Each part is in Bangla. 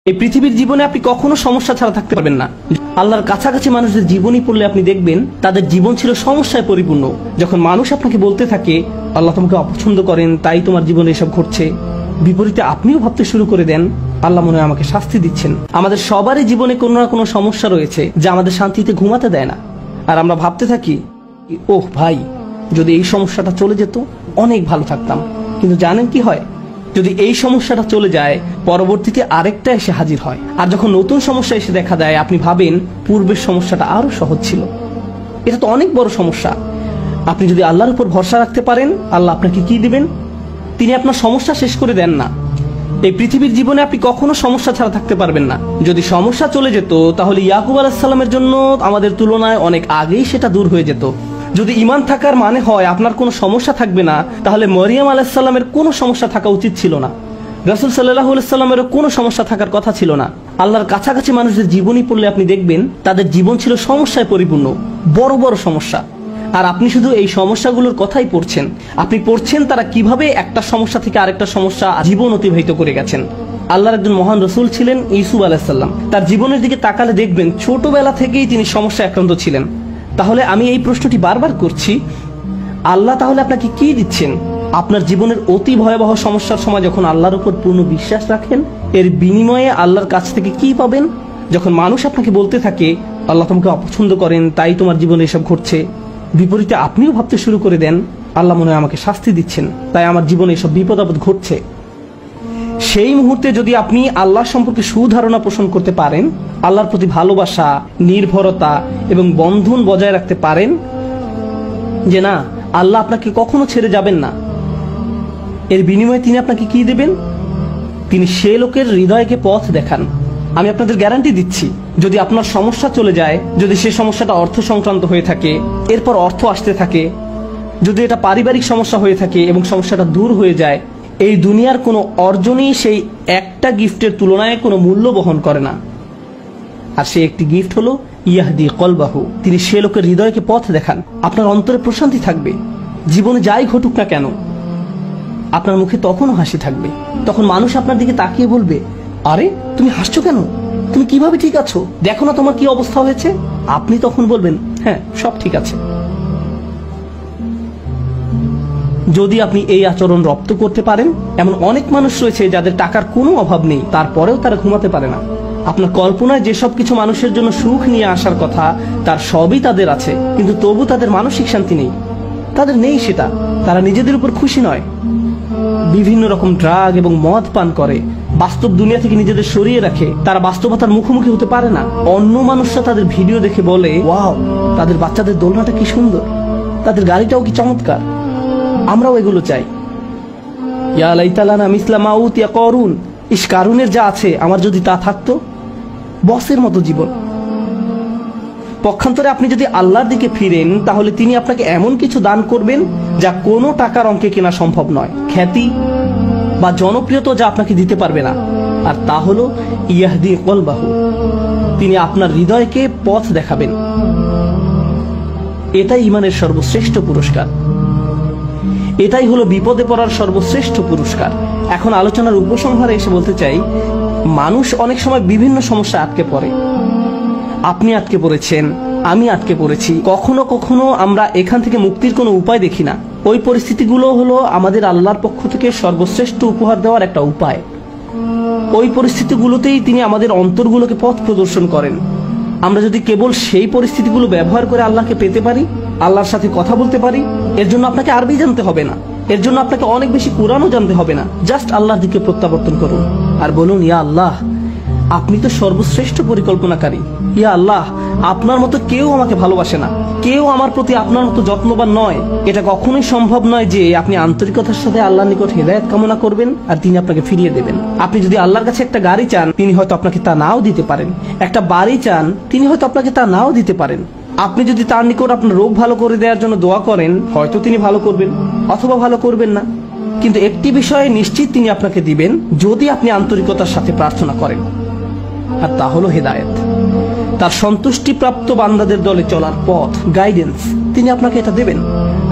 এই পৃথিবীর জীবনে আপনি কখনো সমস্যা ছাড়া থাকতে পারবেন না। আল্লাহর কাছাকাছি মানুষদের জীবনী পড়লে আপনি দেখবেন তাদের জীবন ছিল সমস্যায় পরিপূর্ণ। যখন মানুষ আপনাকে বলতে থাকে আল্লাহ তোমাকে অপছন্দ করেন, তাই তোমার জীবনে এসব ঘটছে, বিপরীতে আপনিও ভাবতে শুরু করে দেন আল্লাহ মনে হয় আমাকে শাস্তি দিচ্ছেন। আমাদের সবারই জীবনে কোনো না কোনো সমস্যা রয়েছে যা আমাদের শান্তিতে ঘুমাতে দেয় না। আর আমরা ভাবতে থাকি ওহ ভাই, যদি এই সমস্যাটা চলে যেত অনেক ভালো থাকতাম। কিন্তু জানেন কি হয়? যদি এই সমস্যাটা চলে যায় পরবর্তীতে আরেকটা এসে হাজির হয়। আর যখন নতুন সমস্যা এসে দেখা দেয় আপনি ভাবেন পূর্বের সমস্যাটা আরো সহজ ছিল। এটা তো অনেক বড় সমস্যা। আপনি যদি আল্লাহর উপর ভরসা রাখতে পারেন আল্লাহ আপনাকে কি দিবেন? তিনি আপনার সমস্যা শেষ করে দেন না। এই পৃথিবীর জীবনে আপনি কখনো সমস্যা ছাড়া থাকতে পারবেন না। যদি সমস্যা চলে যেত তাহলে ইয়াকুব আলাইহিস সালামের জন্য আমাদের তুলনায় অনেক আগেই সেটা দূর হয়ে যেত। যদি ঈমান থাকার মানে হয় আপনার কোনো সমস্যা থাকবে না, তাহলে মরিয়ম আলাইহিস সালামের কোনো সমস্যা থাকা উচিত ছিল না। রাসূল সাল্লাল্লাহু আলাইহি সাল্লামেরও কোনো সমস্যা থাকার কথা ছিল না। আল্লাহর কাছাকাছি মানুষদের জীবনী পড়লে আপনি দেখবেন তাদের জীবন ছিল সমস্যায় পরিপূর্ণ, বড় বড় সমস্যা। আর আপনি শুধু এই সমস্যাগুলোর কথাই পড়ছেন। আপনি পড়ছেন তারা কিভাবে একটা সমস্যা থেকে আরেকটা সমস্যা জীবন অতিবাহিত করে গেছেন। আল্লাহর একজন মহান রসুল ছিলেন ইউসুফ আলাইহিস সালাম। তার জীবনের দিকে তাকালে দেখবেন ছোটবেলা থেকেই তিনি সমস্যা আক্রান্ত ছিলেন। তাহলে আমি এই প্রশ্নটি বারবার করছি, আল্লাহ তাহলে আপনাকে কি দিচ্ছেন? আপনার জীবনের অতি ভয়াবহ সমস্যার সময় যখন আল্লাহর উপর পূর্ণ বিশ্বাস রাখেন, এর বিনিময়ে আল্লাহর কাছ থেকে কি পাবেন? যখন মানুষ আপনাকে বলতে থাকে আল্লাহ তোমাকে অপছন্দ করেন, তাই তোমার জীবনে এসব ঘটছে, বিপরীতে আপনিও ভাবতে শুরু করে দেন আল্লাহ মনে হয় আমাকে শাস্তি দিচ্ছেন, তাই আমার জীবনে এসব বিপদ আপদ ঘটছে। সেই মুহূর্তে যদি আপনি আল্লাহ সম্পর্কে সুধারণা পোষণ করতে পারেন, আল্লাহর প্রতি ভালোবাসা, নির্ভরতা এবং বন্ধন বজায় রাখতে পারেন যে না আল্লাহ আপনাকে কখনো ছেড়ে যাবেন না, এর বিনিময়ে তিনি আপনাকে কি দেবেন? তিনি সে লোকের হৃদয়কে পথ দেখান। আমি আপনাদের গ্যারান্টি দিচ্ছি, যদি আপনার সমস্যা চলে যায়, যদি সে সমস্যাটা অর্থ সংক্রান্ত হয়ে থাকে, এরপর অর্থ আসতে থাকে, যদি এটা পারিবারিক সমস্যা হয়ে থাকে এবং সমস্যাটা দূর হয়ে যায়, এই দুনিয়ার কোনো অর্জনই সেই একটা গিফটের তুলনায় কোনো মূল্য বহন করে না। আর সেই একটি গিফট হলো ইয়াহদি কলবাহু, তিনি সে লোকের হৃদয়কে পথ দেখান। আপনার অন্তরে প্রশান্তি থাকবে, জীবনে যাই ঘটুক না কেন আপনার মুখে তখনও হাসি থাকবে। তখন মানুষ আপনার দিকে তাকিয়ে বলবে আরে তুমি হাসছো কেন? তুমি কিভাবে ঠিক আছো? দেখো না তোমার কি অবস্থা হয়েছে। আপনি তখন বলবেন হ্যাঁ সব ঠিক আছে। যদি আপনি এই আচরণ রপ্ত করতে পারেন, এমন অনেক মানুষ রয়েছে যাদের টাকার কোনো অভাব নেই, তারপরেও তারা ঘুমাতে পারে না। আপনার কল্পনায় যেসব কিছু মানুষের জন্য সুখ নিয়ে আসার কথা তার সবই তাদের আছে, কিন্তু তবু তাদের মানসিক শান্তি নেই। তাদের নেই সেটা, তারা নিজেদের উপর খুশি নয়। বিভিন্ন রকম ড্রাগ এবং মদ পান করে, বাস্তব দুনিয়া থেকে নিজেদের সরিয়ে রাখে। তারা বাস্তবতার মুখোমুখি হতে পারে না। অন্য মানুষরা তাদের ভিডিও দেখে বলে ওয়াও, তাদের বাচ্চাদের দোলনাটা কি সুন্দর, তাদের গাড়িটাও কি চমৎকার, আমরাও এগুলো চাই। ইয়া লাইতালানা মিসলা মা উতিয়া কারুন, ইস কারুনের যা আছে আমার যদি তা থাকতো। বসের মতো জীবন। পক্ষান্তরে আপনি যদি আল্লাহর দিকে ফিরেন তাহলে তিনি আপনাকে এমন কিছু দান করবেন যা কোনো টাকার অঙ্কে কেনা সম্ভব নয়, খ্যাতি বা জনপ্রিয়তা যা আপনাকে দিতে পারবে না। আর তা হলো ইয়াহদি কলবাহু, তিনি আপনার হৃদয়কে পথ দেখাবেন। এটাই ঈমানের সর্বশ্রেষ্ঠ পুরস্কার, এটাই হলো বিপদে পড়ার সর্বশ্রেষ্ঠ পুরস্কার। এখন আলোচনার উপসংহারে এসে বলতে চাই, মানুষ অনেক সময় বিভিন্ন সমস্যা আটকে পড়ে। আপনি আটকে পড়েছেন, আমি আটকে পড়েছি। কখনো কখনো আমরা এখান থেকে মুক্তির কোনো উপায় দেখি না। ওই পরিস্থিতিগুলো হলো আমাদের আল্লাহর পক্ষ থেকে সর্বশ্রেষ্ঠ উপহার দেওয়ার একটা উপায়। ওই পরিস্থিতিগুলোতেই তিনি আমাদের অন্তরগুলোকে পথ প্রদর্শন করেন। আমরা যদি কেবল সেই পরিস্থিতিগুলো ব্যবহার করে আল্লাহকে পেতে পারি, আল্লাহর সাথে কথা বলতে পারি, এর জন্য আপনাকে আরবি জানতে হবে না, এর জন্য আপনাকে অনেক বেশি কোরআনও জানতে হবে না। জাস্ট আল্লাহর দিকে প্রত্যাবর্তন করুন আর বলুন ইয়া আল্লাহ, আপনি তো সর্বশ্রেষ্ঠ পরিকল্পনাকারী। ইয়া আল্লাহ, আপনার মতো কেউ আমাকে ভালোবাসে না, কেউ আমার প্রতি আপনার মতো যত্নবান নয়। এটা কখনোই সম্ভব নয় যে আপনি আন্তরিকতার সাথে আল্লাহর নিকট হেদায়েত কামনা করবেন আর তিনি আপনাকে ফিরিয়ে দেবেন। আপনি যদি আল্লাহর কাছে একটা গাড়ি চান, তিনি হয়তো আপনাকে তা নাও দিতে পারেন। একটা বাড়ি চান, তিনি হয়তো আপনাকে তা নাও দিতে পারেন। আপনি যদি তার নিকট আপনার রোগ ভালো করে দেওয়ার জন্য দোয়া করেন, হয়তো তিনি ভালো করবেন অথবা ভালো করবেন না। কিন্তু একটি বিষয়ে নিশ্চিত তিনি আপনাকে দিবেন যদি আপনি আন্তরিকতার সাথে প্রার্থনা করেন, আর তা হলো হেদায়েত। তার সন্তুষ্টিপ্রাপ্ত বান্দাদের দলে চলার পথ, গাইডেন্স, তিনি আপনাকে এটা দেবেন।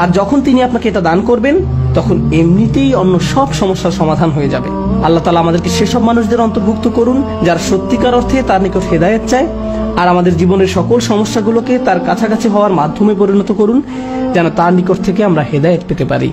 আর যখন তিনি আপনাকে এটা দান করবেন তখন এমনিতেই অন্য সব সমস্যার সমাধান হয়ে যাবে। আল্লাহ তাআলা আমাদেরকে সেসব মানুষদের অন্তর্ভুক্ত করুন যারা সত্যিকার অর্থে তার নিকট হেদায়েত চায়, আর আমাদের জীবনের সকল সমস্যাগুলোকে তার কাছাকাছি হওয়ার মাধ্যমে পরিণত করুন, যেন তার নিকট থেকে আমরা হেদায়েত পেতে পারি।